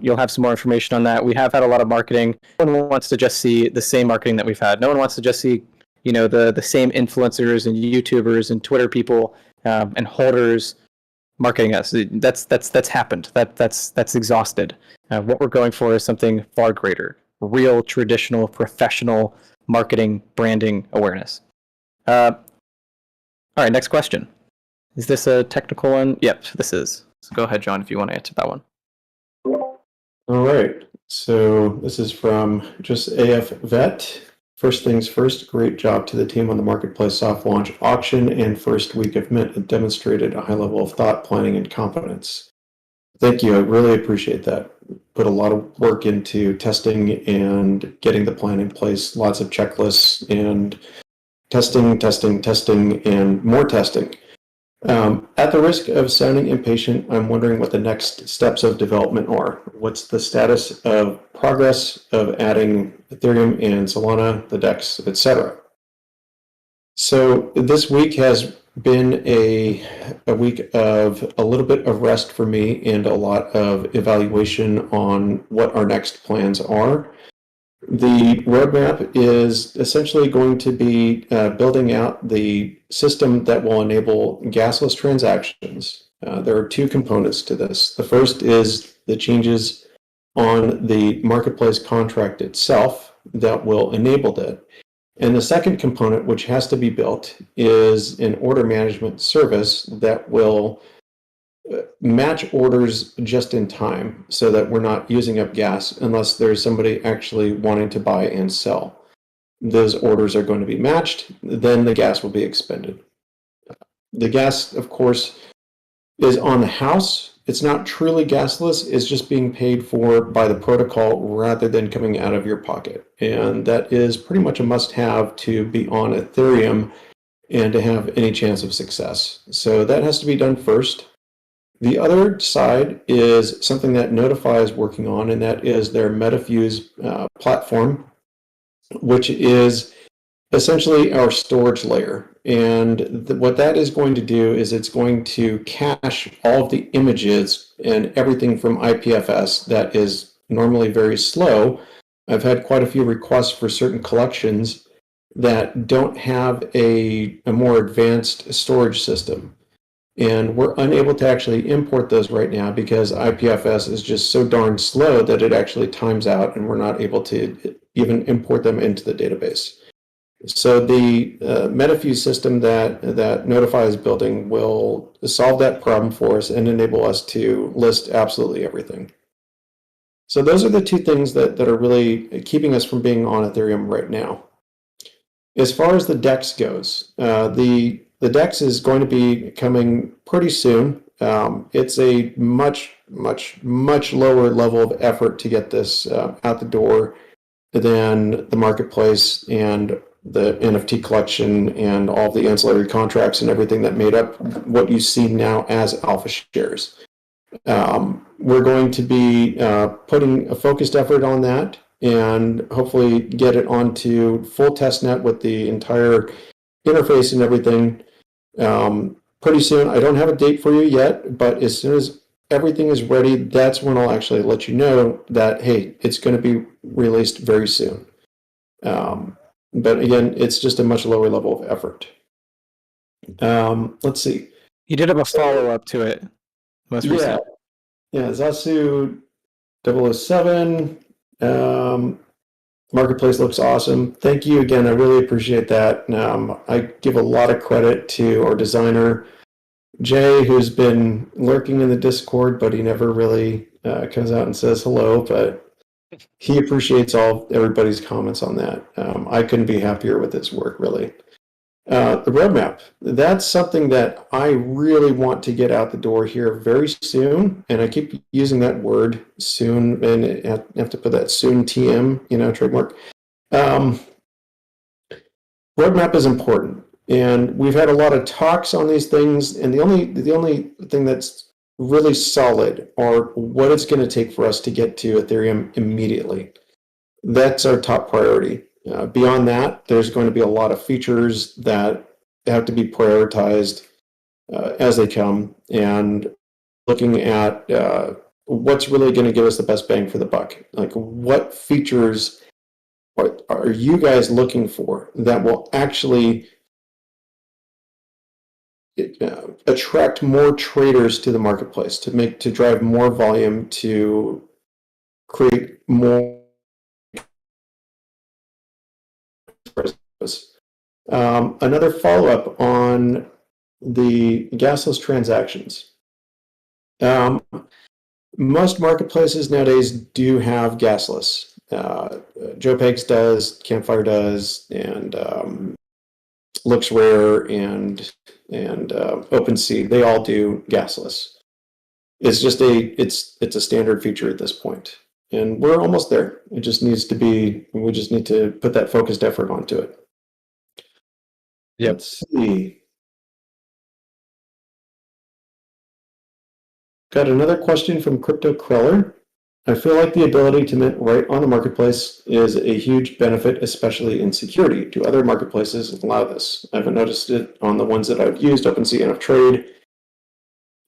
You'll have some more information on that. We have had a lot of marketing. No one wants to just see the same marketing that we've had. No one wants to just see, the same influencers and YouTubers and Twitter people and holders marketing us. That's happened. That's exhausted. What we're going for is something far greater: real, traditional, professional marketing, branding, awareness. All right, next question. Is this a technical one? Yep, this is. So go ahead, John, if you want to answer that one. All right. So this is from just AF Vet. First things first, great job to the team on the Marketplace soft launch auction and first week of Mint. It demonstrated a high level of thought, planning, and confidence. Thank you. I really appreciate that. Put a lot of work into testing and getting the plan in place, lots of checklists and testing, and more testing. At the risk of sounding impatient, I'm wondering what the next steps of development are. What's the status of progress of adding Ethereum and Solana, the DEX, etc.? So this week has been a week of a little bit of rest for me and a lot of evaluation on what our next plans are. The roadmap is essentially going to be building out the system that will enable gasless transactions. There are two components to this. The first is the changes on the marketplace contract itself that will enable that. And the second component, which has to be built, is an order management service that will match orders just in time so that we're not using up gas unless there's somebody actually wanting to buy and sell. Those orders are going to be matched, then the gas will be expended. The gas, of course, is on the house. It's not truly gasless, it's just being paid for by the protocol rather than coming out of your pocket. And that is pretty much a must-have to be on Ethereum and to have any chance of success. So that has to be done first. The other side is something that Notify is working on, and that is their Metafuse platform, which is essentially our storage layer. And what that is going to do is it's going to cache all of the images and everything from IPFS that is normally very slow. I've had quite a few requests for certain collections that don't have a more advanced storage system. And we're unable to actually import those right now because IPFS is just so darn slow that it actually times out and we're not able to even import them into the database. So the Metafuse system that Notify is building will solve that problem for us and enable us to list absolutely everything. So those are the two things that are really keeping us from being on Ethereum right now. As far as the DEX goes, the DEX is going to be coming pretty soon. It's a much lower level of effort to get this out the door than the marketplace and the NFT collection and all the ancillary contracts and everything that made up what you see now as alpha shares. We're going to be putting a focused effort on that and hopefully get it onto full testnet with the entire interface and everything pretty soon. I don't have a date for you yet, but as soon as everything is ready, that's when I'll actually let you know that, hey, it's going to be released very soon. But again, it's just a much lower level of effort. Let's see. You did have a follow-up to it most recently. Yeah, Zasu 007. Marketplace looks awesome. Thank you again. I really appreciate that. I give a lot of credit to our designer, Jay, who's been lurking in the Discord, but he never really comes out and says hello, but he appreciates everybody's comments on that. I couldn't be happier with his work, really. The roadmap, that's something that I really want to get out the door here very soon, and I keep using that word soon, and I have to put that soon TM, trademark. Roadmap is important, and we've had a lot of talks on these things, and the only thing that's really solid are what it's going to take for us to get to Ethereum immediately. That's our top priority. Beyond that, there's going to be a lot of features that have to be prioritized as they come, and looking at what's really going to give us the best bang for the buck? Like, what features are you guys looking for that will actually attract more traders to the marketplace, to drive more volume, to create more? Another follow-up on the gasless transactions. Most marketplaces nowadays do have gasless. JoePegs does, Campfire does, and LooksRare and OpenSea. They all do gasless. It's just it's a standard feature at this point, and we're almost there. It just needs to be. We just need to put that focused effort onto it. Yep. Let's see. Got another question from Crypto Queller. I feel like the ability to mint right on the marketplace is a huge benefit, especially in security. Do other marketplaces allow this? I haven't noticed it on the ones that I've used, OpenSea and NFTrade.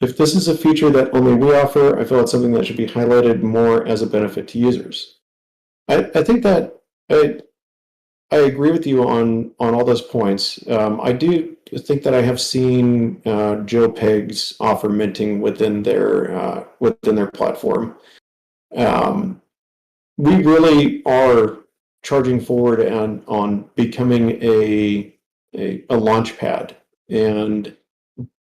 If this is a feature that only we offer, I feel it's something that should be highlighted more as a benefit to users. I think that I agree with you on all those points. I do think that I have seen JoePegs offer minting within their platform. We really are charging forward on becoming a launch pad and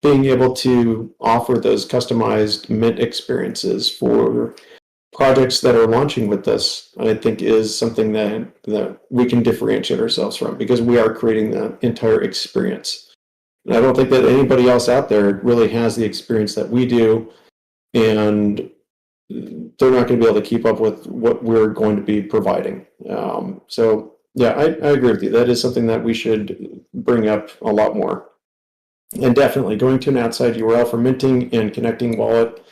being able to offer those customized mint experiences for projects that are launching with us, I think is something that we can differentiate ourselves from, because we are creating the entire experience. And I don't think that anybody else out there really has the experience that we do, and they're not going to be able to keep up with what we're going to be providing. So yeah, I agree with you. That is something that we should bring up a lot more. And definitely going to an outside URL for minting and connecting wallet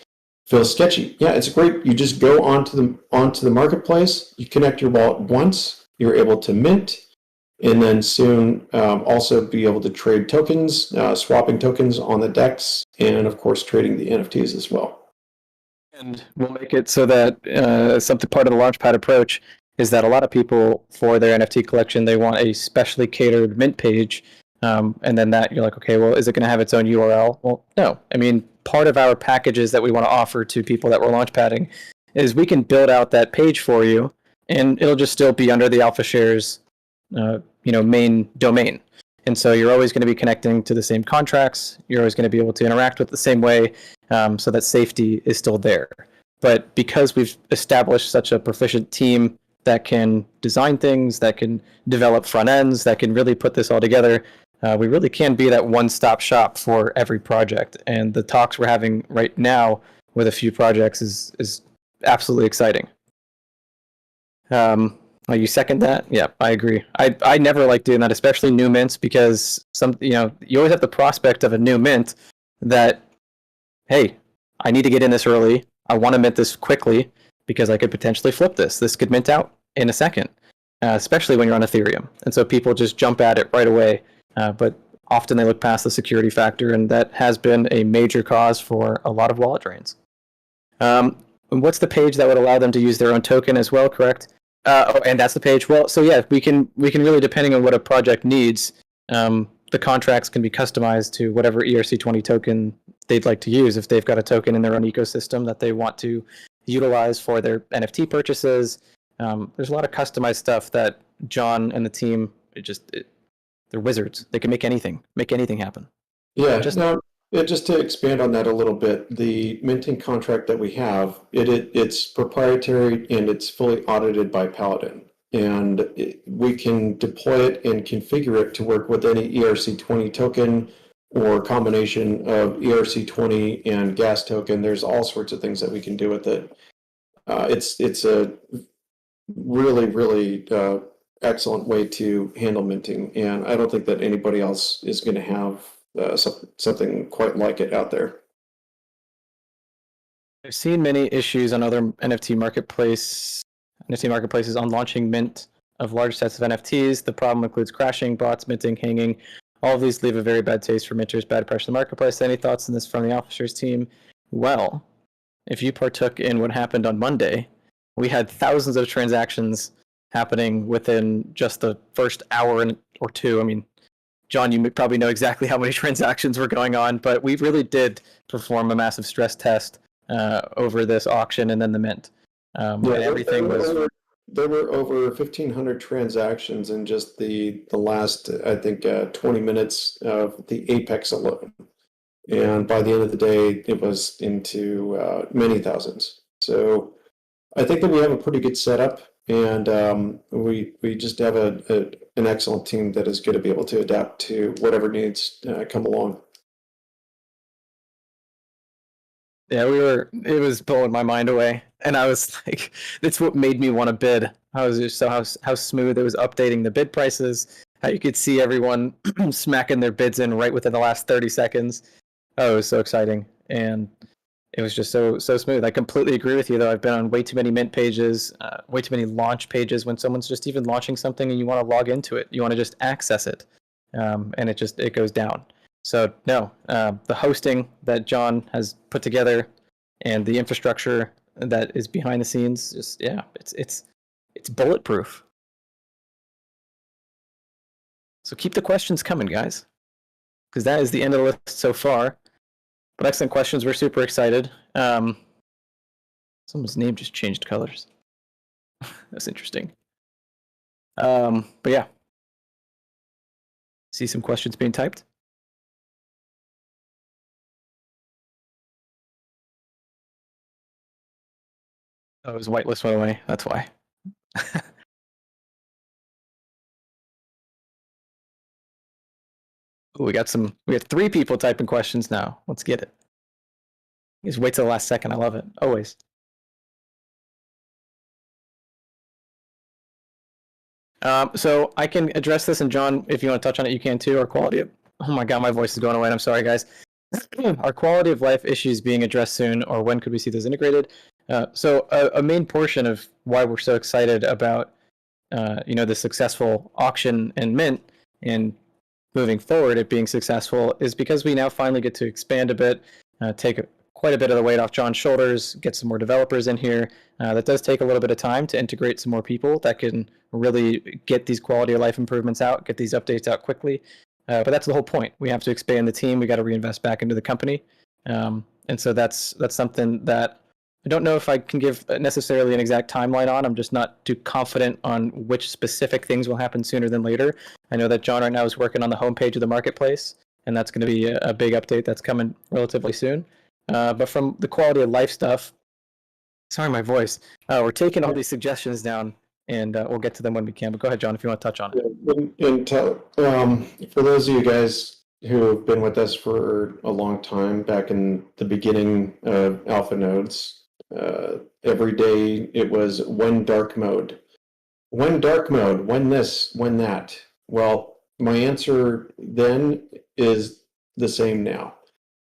feels sketchy. Yeah, it's great. You just go onto the marketplace, you connect your wallet once, you're able to mint, and then soon also be able to trade tokens, swapping tokens on the DEX, and of course trading the NFTs as well. And we'll make it so that something part of the Launchpad approach is that a lot of people, for their NFT collection, they want a specially catered mint page. And then that you're like, okay, well, is it going to have its own URL? Well, no. I mean, part of our packages that we want to offer to people that we're launchpadding is we can build out that page for you, and it'll just still be under the AlphaShares, main domain. And so you're always going to be connecting to the same contracts. You're always going to be able to interact with the same way, so that safety is still there. But because we've established such a proficient team that can design things, that can develop front ends, that can really put this all together, we really can be that one-stop shop for every project. And the talks we're having right now with a few projects is absolutely exciting. You second that? Yeah, I agree. I never like doing that, especially new mints, because you always have the prospect of a new mint that, hey, I need to get in this early. I want to mint this quickly because I could potentially flip this. This could mint out in a second, especially when you're on Ethereum. And so people just jump at it right away. But often they look past the security factor, and that has been a major cause for a lot of wallet drains. What's the page that would allow them to use their own token as well, correct? And that's the page. Well, so yeah, we can really, depending on what a project needs, the contracts can be customized to whatever ERC20 token they'd like to use. If they've got a token in their own ecosystem that they want to utilize for their NFT purchases, there's a lot of customized stuff that John and the team, they're wizards. They can make anything happen. Yeah, just to expand on that a little bit, the minting contract that we have, it's proprietary and it's fully audited by Paladin. And we can deploy it and configure it to work with any ERC20 token or combination of ERC20 and gas token. There's all sorts of things that we can do with it. It's a really, really excellent way to handle minting, and I don't think that anybody else is going to have something quite like it out there. I've seen many issues on other NFT marketplaces on launching mint of large sets of NFTs. The problem includes crashing, bots, minting, hanging. All of these leave a very bad taste for minters, bad pressure in the marketplace. Any thoughts on this from the AlphaShares team? Well, if you partook in what happened on Monday, we had thousands of transactions happening within just the first hour or two. I mean, John, you probably know exactly how many transactions were going on, but we really did perform a massive stress test over this auction and then the mint. And everything was. There were over 1,500 transactions in just the last, I think, 20 minutes of the Apex alone. And by the end of the day, it was into many thousands. So I think that we have a pretty good setup, and we just have an excellent team that is going to be able to adapt to whatever needs come along. Yeah, it was blowing my mind away. And I was like, that's what made me want to bid. I was just how smooth it was updating the bid prices, how you could see everyone smacking their bids in right within the last 30 seconds. Oh, it was so exciting. And it was just so smooth. I completely agree with you, though. I've been on way too many mint pages, way too many launch pages when someone's just even launching something and you want to log into it. You want to just access it. And it goes down. So no, the hosting that John has put together and the infrastructure that is behind the scenes, just it's bulletproof. So keep the questions coming, guys, because that is the end of the list so far. But excellent questions. We're super excited. Someone's name just changed colors. That's interesting. But yeah, see some questions being typed. Oh, his whitelist went away. That's why. Ooh, we got 3 people typing questions now. Let's get it. Just wait till the last second. I love it. Always. So I can address this, and John, if you want to touch on it, you can too. Our quality of, oh my God, my voice is going away. I'm sorry, guys. Our quality of life issues being addressed soon, or when could we see those integrated? So a main portion of why we're so excited about the successful auction and mint and moving forward, it being successful, is because we now finally get to expand a bit, take quite a bit of the weight off John's shoulders, get some more developers in here. That does take a little bit of time to integrate some more people that can really get these quality of life improvements out, get these updates out quickly. But that's the whole point. We have to expand the team. We got to reinvest back into the company. And so that's something that I don't know if I can give necessarily an exact timeline on. I'm just not too confident on which specific things will happen sooner than later. I know that John right now is working on the homepage of the marketplace, and that's going to be a big update that's coming relatively soon. But from the quality of life stuff, sorry, my voice, we're taking all these suggestions down, and we'll get to them when we can. But go ahead, John, if you want to touch on it. For those of you guys who have been with us for a long time, back in the beginning of Alpha Nodes, every day it was when dark mode, when this, when that. Well, my answer then is the same now.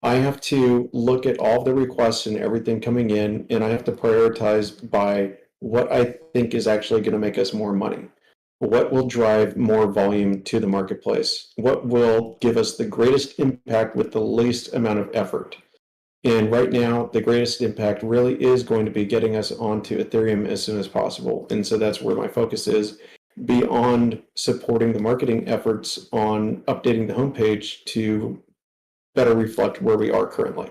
I have to look at all the requests and everything coming in, and I have to prioritize by what I think is actually going to make us more money. What will drive more volume to the marketplace? What will give us the greatest impact with the least amount of effort? And right now, the greatest impact really is going to be getting us onto Ethereum as soon as possible. And so that's where my focus is, beyond supporting the marketing efforts on updating the homepage to better reflect where we are currently.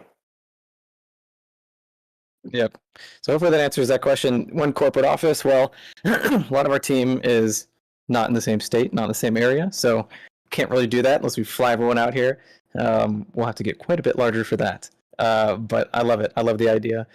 Yep. So hopefully that answers that question. One corporate office, well, a lot of our team is not in the same state, not in the same area, so can't really do that unless we fly everyone out here. We'll have to get quite a bit larger for that. But I love it. I love the idea.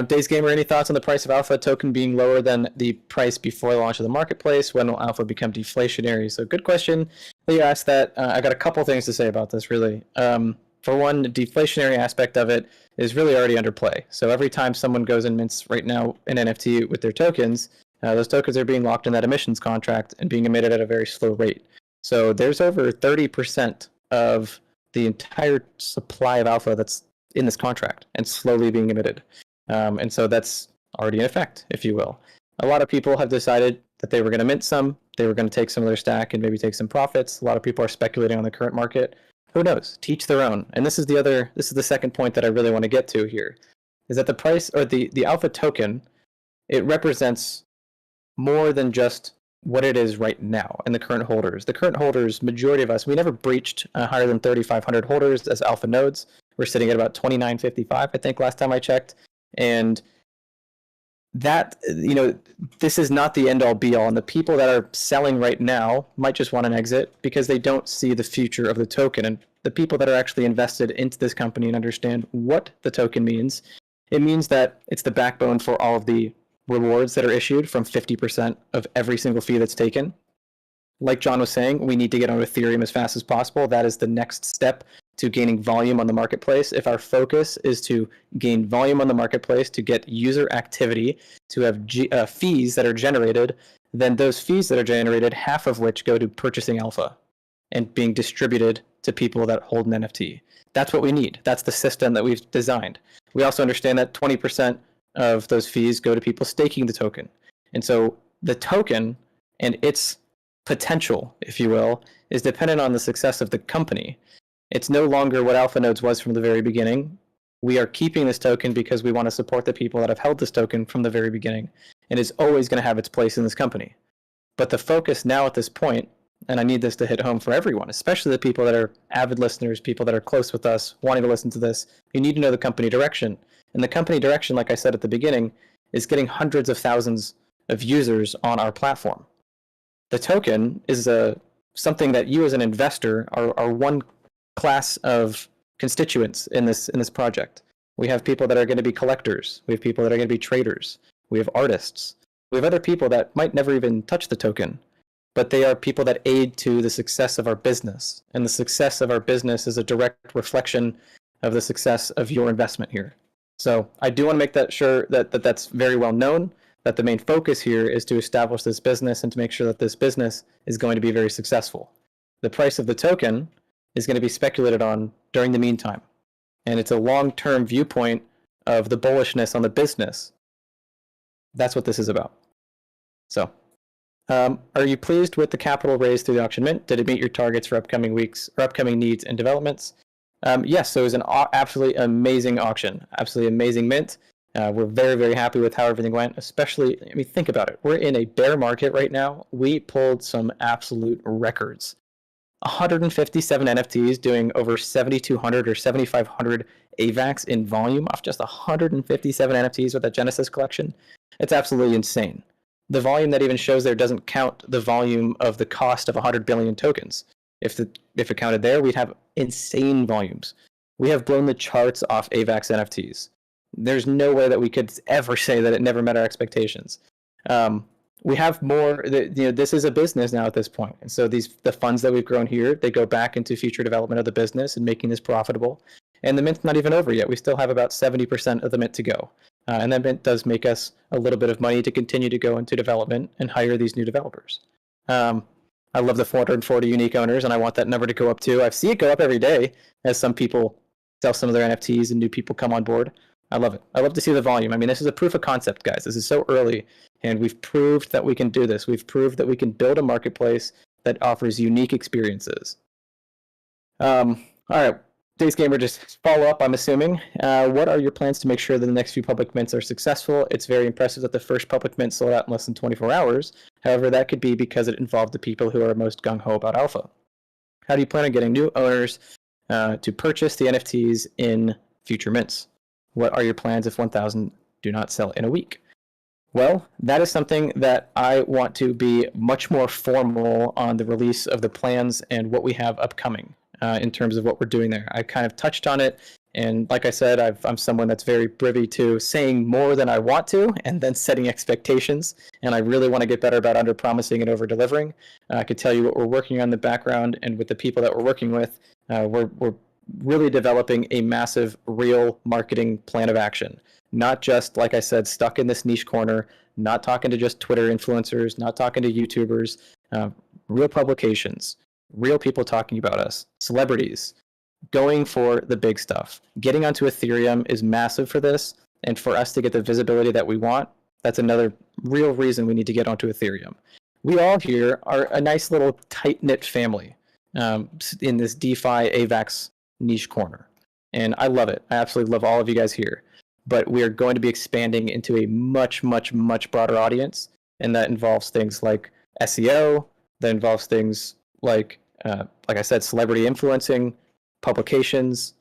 Days Gamer, any thoughts on the price of Alpha token being lower than the price before the launch of the marketplace? When will Alpha become deflationary? So good question that you asked that. I got a couple things to say about this, really. For one, the deflationary aspect of it is really already under play. So every time someone goes and mints right now an NFT with their tokens, those tokens are being locked in that emissions contract and being emitted at a very slow rate. So there's over 30% of the entire supply of Alpha that's in this contract and slowly being emitted. And so that's already in effect, if you will. A lot of people have decided that they were going to mint some, they were going to take some of their stack and maybe take some profits. A lot of people are speculating on the current market. Who knows? Teach their own. And this is the second point that I really want to get to here. is that the price, or the alpha token, it represents more than just what it is right now and the current holders. The current holders, majority of us, we never breached higher than 3,500 holders as alpha nodes. We're sitting at about 2,955, I think, last time I checked. And that, this is not the end all be all. And the people that are selling right now might just want an exit because they don't see the future of the token. And the people that are actually invested into this company and understand what the token means, it means that it's the backbone for all of the rewards that are issued from 50% of every single fee that's taken. Like John was saying, we need to get on Ethereum as fast as possible. That is the next step to gaining volume on the marketplace. If our focus is to gain volume on the marketplace, to get user activity, to have fees that are generated, then those fees that are generated, half of which go to purchasing alpha and being distributed to people that hold an NFT. That's what we need. That's the system that we've designed. We also understand that 20% of those fees go to people staking the token. And so the token and its potential, if you will, is dependent on the success of the company. It's no longer what Alpha Nodes was from the very beginning. We are keeping this token because we want to support the people that have held this token from the very beginning, and it's always going to have its place in this company. But the focus now at this point, and I need this to hit home for everyone, especially the people that are avid listeners, people that are close with us, wanting to listen to this, you need to know the company direction. And the company direction, like I said at the beginning, is getting hundreds of thousands of users on our platform. The token is something that you as an investor are one class of constituents in this project. We have people that are going to be collectors. We have people that are going to be traders. We have artists. We have other people that might never even touch the token, but they are people that aid to the success of our business. And the success of our business is a direct reflection of the success of your investment here. So I do want to make that sure that that's very well known, that the main focus here is to establish this business and to make sure that this business is going to be very successful. The price of the token is going to be speculated on during the meantime. And it's a long-term viewpoint of the bullishness on the business. That's what this is about. So, are you pleased with the capital raised through the auction mint? Did it meet your targets for upcoming weeks or upcoming needs and developments? Yes, so it was an absolutely amazing auction, absolutely amazing mint. We're very, very happy with how everything went, especially, I mean, think about it. We're in a bear market right now. We pulled some absolute records. 157 NFTs doing over 7,200 or 7,500 AVAX in volume off just 157 NFTs with that Genesis collection. It's absolutely insane. The volume that even shows there doesn't count the volume of the cost of 100 billion tokens. If it counted there, we'd have insane volumes. We have blown the charts off AVAX NFTs. There's no way that we could ever say that it never met our expectations. We have more, this is a business now at this point. And so the funds that we've grown here, they go back into future development of the business and making this profitable. And the mint's not even over yet. We still have about 70% of the mint to go. And that mint does make us a little bit of money to continue to go into development and hire these new developers. I love the 440 unique owners, and I want that number to go up too. I see it go up every day as some people sell some of their NFTs and new people come on board. I love it. I love to see the volume. I mean, this is a proof of concept, guys. This is so early, and we've proved that we can do this. We've proved that we can build a marketplace that offers unique experiences. All right, Days Gamer, just follow up, I'm assuming. What are your plans to make sure that the next few public mints are successful? It's very impressive that the first public mint sold out in less than 24 hours. However, that could be because it involved the people who are most gung-ho about alpha. How do you plan on getting new owners to purchase the NFTs in future mints? What are your plans if 1,000 do not sell in a week? Well, that is something that I want to be much more formal on the release of the plans and what we have upcoming in terms of what we're doing there. I kind of touched on it, and like I said, I'm someone that's very privy to saying more than I want to and then setting expectations, and I really want to get better about under-promising and over-delivering. I could tell you what we're working on in the background, and with the people that we're working with, we're really developing a massive real marketing plan of action. Not just, like I said, stuck in this niche corner, not talking to just Twitter influencers, not talking to YouTubers, real publications, real people talking about us, celebrities, going for the big stuff. Getting onto Ethereum is massive for this, and for us to get the visibility that we want, that's another real reason we need to get onto Ethereum. We all here are a nice little tight-knit family in this DeFi AVAX niche corner, and I love it. I absolutely love all of you guys here. but we are going to be expanding into a much, much, much broader audience. And that involves things like SEO, that involves things like I said, celebrity influencing, publications,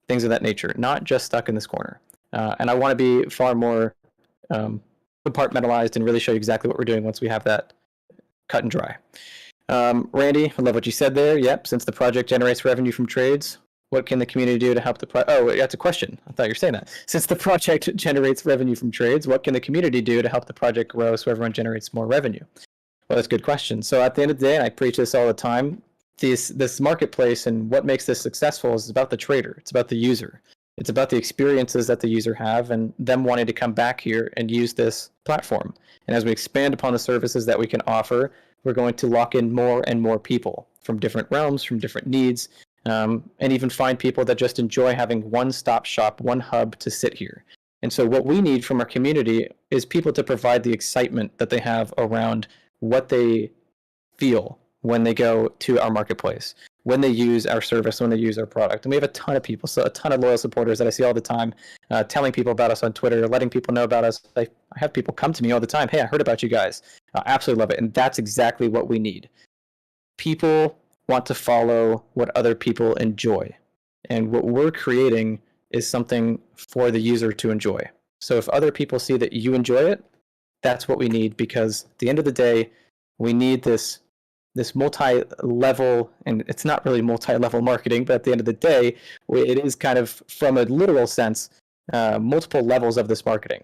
things of that nature, not just stuck in this corner. And I want to be far more compartmentalized and really show you exactly what we're doing once we have that cut and dry. Randy, I love what you said there. Yep, since the project generates revenue from trades, what can the community do to help the oh, that's a question. I thought you were saying that. Since the project generates revenue from trades, what can the community do to help the project grow so everyone generates more revenue? Well, that's a good question. So at the end of the day, and I preach this all the time, this marketplace and what makes this successful is about the trader. It's about the user. It's about the experiences that the user have and them wanting to come back here and use this platform. And as we expand upon the services that we can offer, we're going to lock in more and more people from different realms, from different needs, and even find people that just enjoy having one-stop shop, one hub to sit here. And so what we need from our community is people to provide the excitement that they have around what they feel when they go to our marketplace, when they use our service, when they use our product. And we have a ton of people, so a ton of loyal supporters that I see all the time, telling people about us on Twitter, letting people know about us. I have people come to me all the time. Hey, I heard about you guys. I absolutely love it. And that's exactly what we need. People want to follow what other people enjoy. And what we're creating is something for the user to enjoy. So if other people see that you enjoy it, that's what we need, because at the end of the day, we need this multi-level, and it's not really multi-level marketing, but at the end of the day, it is kind of, from a literal sense, multiple levels of this marketing,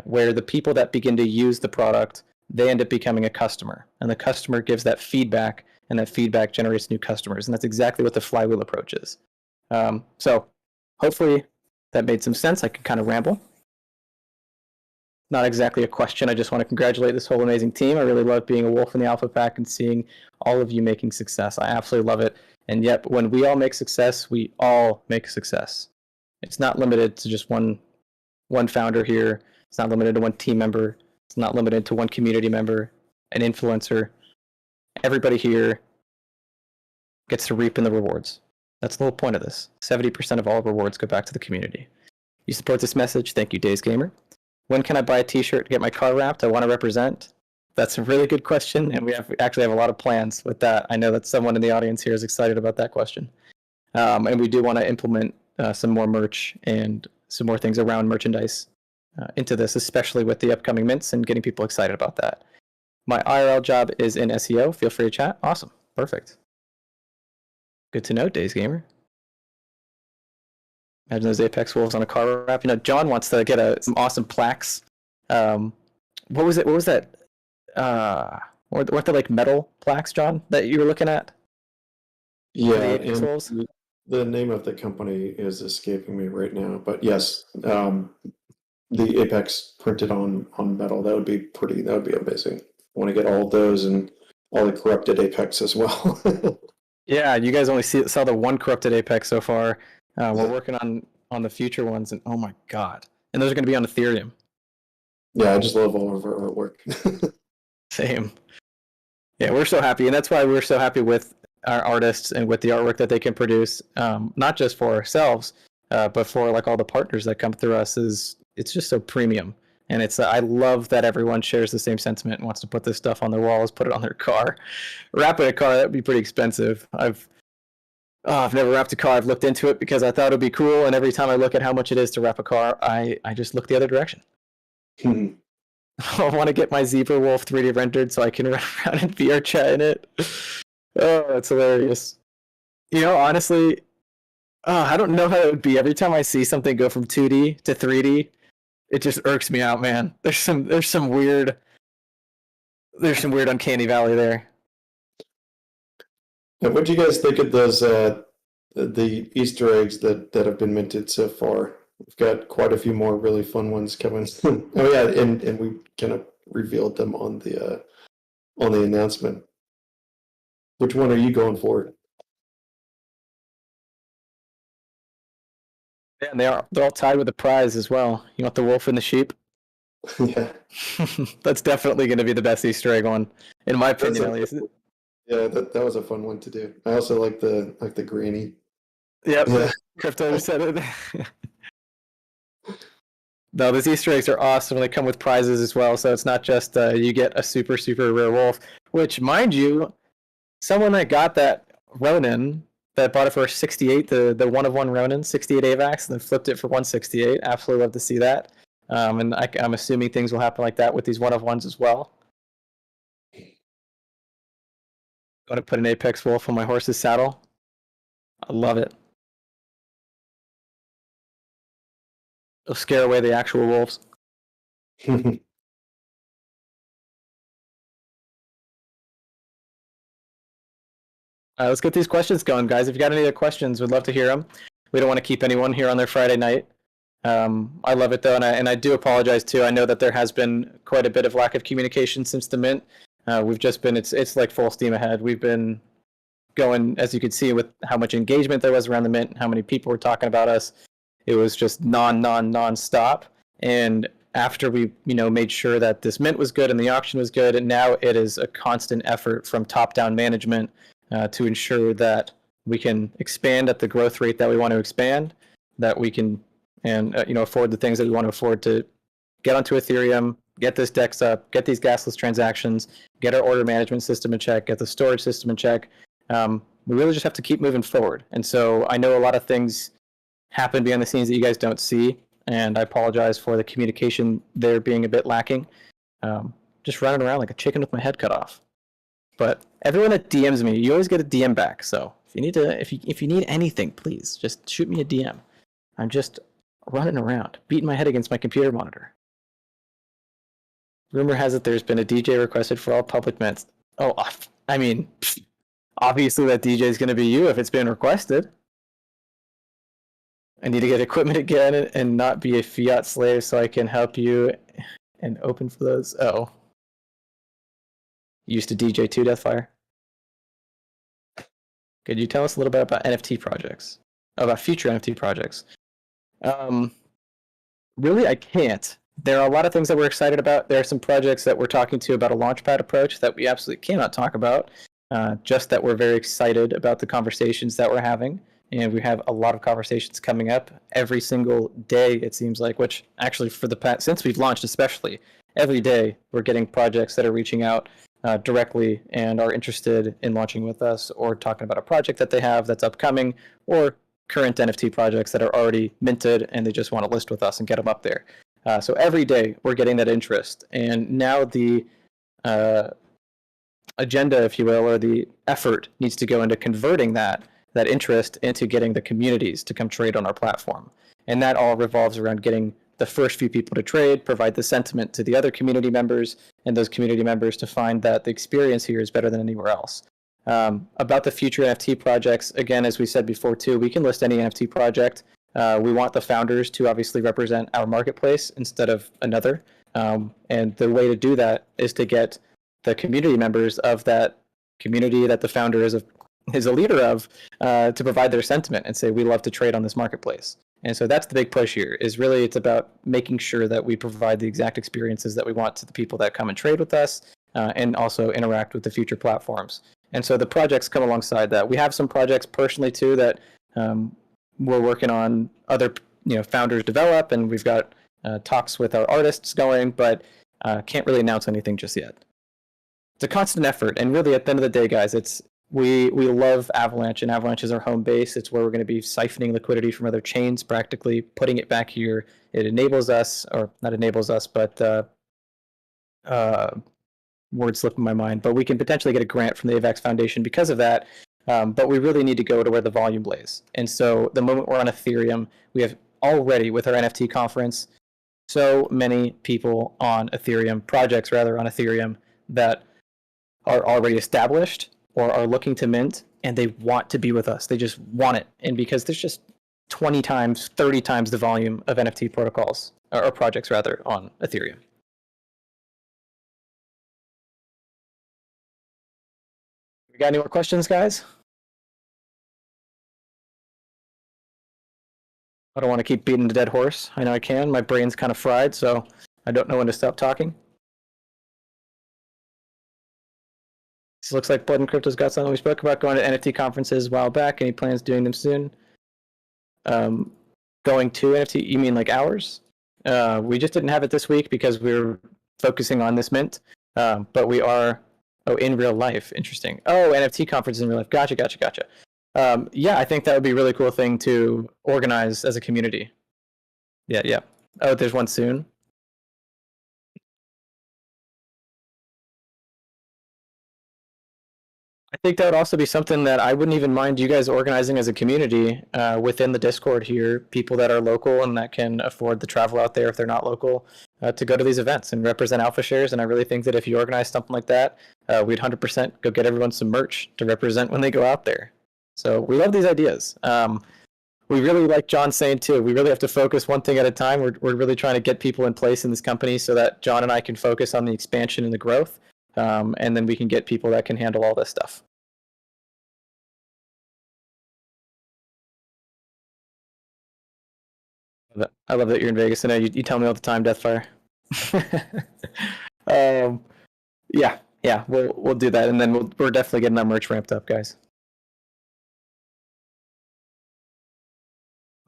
where the people that begin to use the product, they end up becoming a customer, and the customer gives that feedback, and that feedback generates new customers, and that's exactly what the flywheel approach is. So hopefully that made some sense. I could kind of ramble. Not exactly a question. I just want to congratulate this whole amazing team. I really love being a wolf in the alpha pack and seeing all of you making success. I absolutely love it. And yep, when we all make success, we all make success. It's not limited to just one founder here. It's not limited to one team member. It's not limited to one community member, an influencer. Everybody here gets to reap in the rewards. That's the whole point of this. 70% of all rewards go back to the community. You support this message. Thank you, Days Gamer. When can I buy a t-shirt to get my car wrapped? I want to represent. That's a really good question, and we actually have a lot of plans with that. I know that someone in the audience here is excited about that question. And we do want to implement some more merch and some more things around merchandise into this, especially with the upcoming mints and getting people excited about that. My IRL job is in SEO. Feel free to chat. Awesome. Perfect. Good to know, Days Gamer. Imagine those Apex Wolves on a car wrap. You know, John wants to get some awesome plaques. What was it? What was that? Weren't there like metal plaques, John, that you were looking at? Yeah, the Apex Wolves? The name of the company is escaping me right now, but yes, the Apex printed on metal, that would be amazing. I want to get all of those and all the corrupted Apex as well. Yeah, you guys only saw the one corrupted Apex so far. We're working on the future ones, and oh my god. And those are going to be on Ethereum. Yeah, I just love all of our artwork. Same. Yeah, we're so happy, and that's why we're so happy with our artists and with the artwork that they can produce, not just for ourselves, but for like all the partners that come through us. It's just so premium, and I love that everyone shares the same sentiment and wants to put this stuff on their walls, put it on their car. Wrapping a car, that would be pretty expensive. I've never wrapped a car. I've looked into it because I thought it would be cool, and every time I look at how much it is to wrap a car, I just look the other direction. I want to get my Zebra Wolf 3D rendered so I can run around in VR chat in it. Oh, that's hilarious. You know, honestly, I don't know how it would be. Every time I see something go from 2D to 3D, it just irks me out, man. There's some weird uncanny valley there. And what do you guys think of those the Easter eggs that have been minted so far? We've got quite a few more really fun ones coming. Oh yeah, and we kind of revealed them on the announcement. Which one are you going for? Yeah, and they're all tied with a prize as well. You want the wolf and the sheep? Yeah. That's definitely going to be the best Easter egg one, in my opinion, at least. Yeah, that was a fun one to do. I also like the granny. Yep, Yeah. Crypto said it. No, those Easter eggs are awesome. They come with prizes as well, so it's not just you get a super rare wolf. Which, mind you, someone that got that Ronin that bought it for 68, the one of one Ronin, 68 AVAX, and then flipped it for 168. Absolutely love to see that. And I'm assuming things will happen like that with these one of ones as well. Going to put an Apex Wolf on my horse's saddle. I love it. It'll scare away the actual wolves. Let's get these questions going, guys. If you got any other questions, we'd love to hear them. We don't want to keep anyone here on their Friday night. I love it though, and I do apologize too. I know that there has been quite a bit of lack of communication since the mint. We've just been it's like full steam ahead. We've been going, as you could see, with how much engagement there was around the mint, how many people were talking about us. It was just non-stop. And after we made sure that this mint was good and the auction was good, and now it is a constant effort from top-down management to ensure that we can expand at the growth rate that we want to expand, that we can afford the things that we want to afford to get onto Ethereum, get this DEX up, get these gasless transactions, get our order management system in check, get the storage system in check. We really just have to keep moving forward. And so I know a lot of things happen behind the scenes that you guys don't see, and I apologize for the communication there being a bit lacking. Just running around like a chicken with my head cut off. But everyone that DMs me, you always get a DM back. So if you need if you need anything, please just shoot me a DM. I'm just running around, beating my head against my computer monitor. Rumor has it there's been a DJ requested for all public mints. Oh, I mean, obviously that DJ is going to be you if it's been requested. I need to get equipment again and not be a fiat slave so I can help you and open for those. Oh. You used to DJ too, Deathfire? Could you tell us a little bit about NFT projects? About future NFT projects? Really, I can't. There are a lot of things that we're excited about. There are some projects that we're talking to about a launchpad approach that we absolutely cannot talk about. Just that we're very excited about the conversations that we're having. And we have a lot of conversations coming up every single day, it seems like, which actually for the past, since we've launched especially, every day we're getting projects that are reaching out directly and are interested in launching with us or talking about a project that they have that's upcoming, or current NFT projects that are already minted and they just want to list with us and get them up there. So every day we're getting that interest. And now the agenda, if you will, or the effort needs to go into converting that interest into getting the communities to come trade on our platform. And that all revolves around getting the first few people to trade, provide the sentiment to the other community members, and those community members to find that the experience here is better than anywhere else. About the future NFT projects, again, as we said before too, we can list any NFT project. We want the founders to obviously represent our marketplace instead of another. And the way to do that is to get the community members of that community that the founder is a leader of to provide their sentiment and say, we love to trade on this marketplace. And so that's the big push here, is really it's about making sure that we provide the exact experiences that we want to the people that come and trade with us and also interact with the future platforms. And so the projects come alongside that. We have some projects personally too that we're working on other founders develop, and we've got talks with our artists going, but can't really announce anything just yet. It's a constant effort, and really at the end of the day, guys, we love Avalanche, and Avalanche is our home base. It's where we're going to be siphoning liquidity from other chains, practically putting it back here. It enables us, or not enables us, but word slipped in my mind, but we can potentially get a grant from the AVAX Foundation because of that. But we really need to go to where the volume lays. And so the moment we're on Ethereum, we have already, with our NFT conference, so many people on Ethereum, projects rather on Ethereum, that are already established or are looking to mint, and they want to be with us. They just want it. And because there's just 20 times, 30 times the volume of NFT protocols, or projects rather, on Ethereum. We got any more questions, guys? I don't want to keep beating the dead horse. I know I can. My brain's kind of fried, so I don't know when to stop talking. This looks like Blood and Crypto's got something. We spoke about going to NFT conferences a while back. Any plans doing them soon? Going to NFT, you mean like ours? We just didn't have it this week because we were focusing on this mint. But we are in real life. Interesting. Oh, NFT conferences in real life. Gotcha. Yeah, I think that would be a really cool thing to organize as a community. Yeah. Oh, there's one soon. I think that would also be something that I wouldn't even mind you guys organizing as a community within the Discord here. People that are local and that can afford the travel out there if they're not local to go to these events and represent Alpha Shares. And I really think that if you organize something like that, we'd 100% go get everyone some merch to represent when they go out there. So we love these ideas. We really, like John saying too, we really have to focus one thing at a time. We're really trying to get people in place in this company so that John and I can focus on the expansion and the growth. And then we can get people that can handle all this stuff. I love that you're in Vegas. I know you tell me all the time, Deathfire. Yeah, we'll do that, and then we're definitely getting our merch ramped up, guys.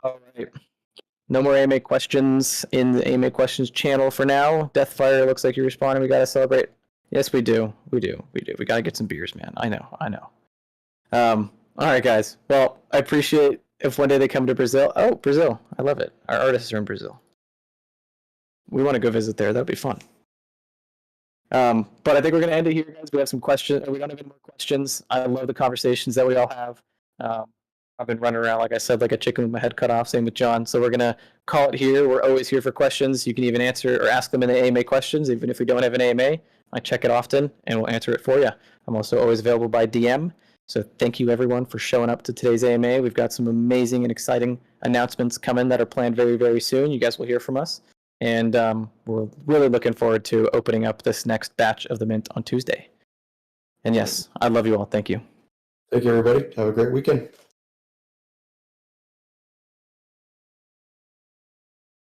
All right. No more AMA questions in the AMA questions channel for now. Deathfire, looks like you're responding. We gotta celebrate. Yes, we do. We gotta get some beers, man. I know. All right, guys. Well, I appreciate if one day they come to Brazil. Oh, Brazil. I love it. Our artists are in Brazil. We want to go visit there. That'd be fun. But I think we're going to end it here, guys. We have some questions. We don't have any more questions. I love the conversations that we all have. I've been running around, like I said, like a chicken with my head cut off, same with John. So we're going to call it here. We're always here for questions. You can even answer or ask them in the AMA questions. Even if we don't have an AMA, I check it often and we'll answer it for you. I'm also always available by DM. So thank you, everyone, for showing up to today's AMA. We've got some amazing and exciting announcements coming that are planned very, very soon. You guys will hear from us. And we're really looking forward to opening up this next batch of the Mint on Tuesday. And yes, I love you all. Thank you. Thank you, everybody. Have a great weekend.